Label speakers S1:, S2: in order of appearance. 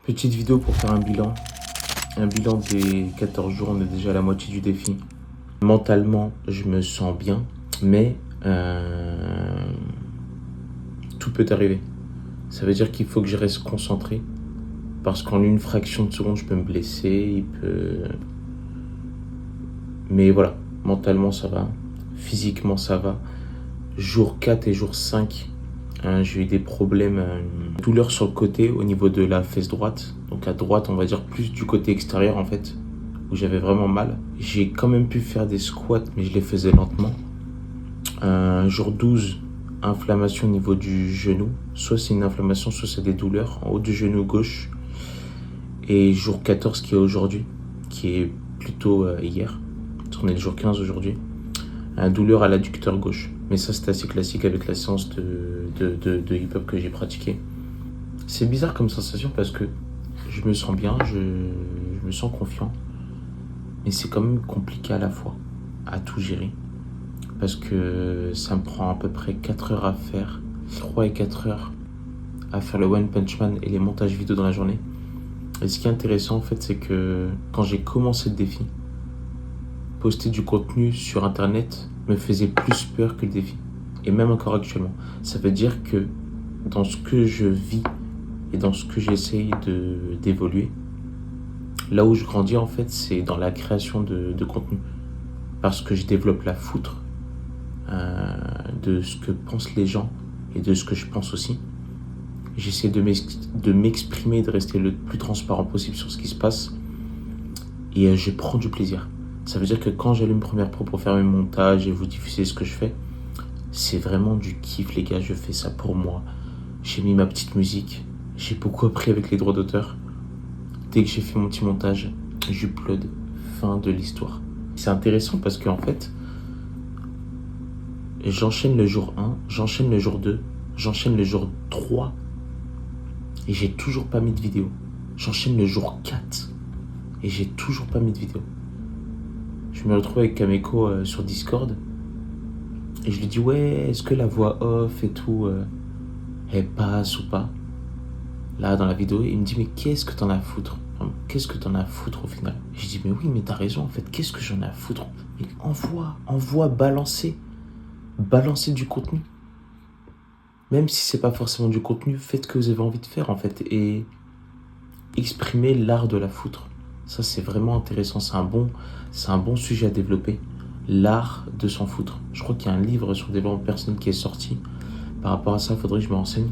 S1: Petite vidéo pour faire un bilan. Un bilan des 14 jours, on est déjà à la moitié du défi. Mentalement, je me sens bien, mais tout peut arriver. Ça veut dire qu'il faut que je reste concentré, parce qu'en une fraction de seconde, je peux me blesser, Mais voilà, mentalement ça va, physiquement ça va. Jour 4 et jour 5, j'ai eu des problèmes, douleurs sur le côté au niveau de la fesse droite. Donc à droite, on va dire plus du côté extérieur en fait, où j'avais vraiment mal. J'ai quand même pu faire des squats, mais je les faisais lentement. Jour 12, inflammation au niveau du genou. Soit c'est une inflammation, soit c'est des douleurs en haut du genou gauche. Et jour 14 qui est aujourd'hui, qui est plutôt hier. On est le jour 15 aujourd'hui. Douleur à l'adducteur gauche. Mais ça, c'est assez classique avec la séance de hip-hop que j'ai pratiqué. C'est bizarre comme sensation parce que je me sens bien, je me sens confiant. Mais c'est quand même compliqué à la fois à tout gérer. Parce que ça me prend à peu près 4 heures à faire. 3 et 4 heures à faire le One Punch Man et les montages vidéo dans la journée. Et ce qui est intéressant en fait, c'est que quand j'ai commencé le défi, poster du contenu sur internet me faisait plus peur que le défi. Et même encore actuellement. Ça veut dire que dans ce que je vis et dans ce que j'essaye d'évoluer, là où je grandis en fait, c'est dans la création de contenu. Parce que je développe la foutre de ce que pensent les gens et de ce que je pense aussi. J'essaie de m'exprimer, de rester le plus transparent possible sur ce qui se passe. Et je prends du plaisir. Ça veut dire que quand j'allume Premiere Pro pour faire mes montages et vous diffuser ce que je fais, c'est vraiment du kiff les gars, je fais ça pour moi. J'ai mis ma petite musique, j'ai beaucoup appris avec les droits d'auteur. Dès que j'ai fait mon petit montage, j'upload, fin de l'histoire. C'est intéressant parce qu'en fait, j'enchaîne le jour 1, j'enchaîne le jour 2, j'enchaîne le jour 3 et j'ai toujours pas mis de vidéo. J'enchaîne le jour 4 et j'ai toujours pas mis de vidéo. Je me retrouve avec Kameko sur Discord et je lui dis ouais, est-ce que la voix off et tout elle passe ou pas là dans la vidéo. Il me dit mais qu'est-ce que t'en as à foutre, enfin, qu'est-ce que t'en as à foutre au final. Et je dis mais oui mais t'as raison en fait, qu'est-ce que j'en ai à foutre. Mais envoie, balancer du contenu. Même si c'est pas forcément du contenu, faites ce que vous avez envie de faire en fait et exprimez l'art de la foutre. Ça, c'est vraiment intéressant. C'est un bon sujet à développer. L'art de s'en foutre. Je crois qu'il y a un livre sur le développement personnel qui est sorti. Par rapport à ça, il faudrait que je me renseigne.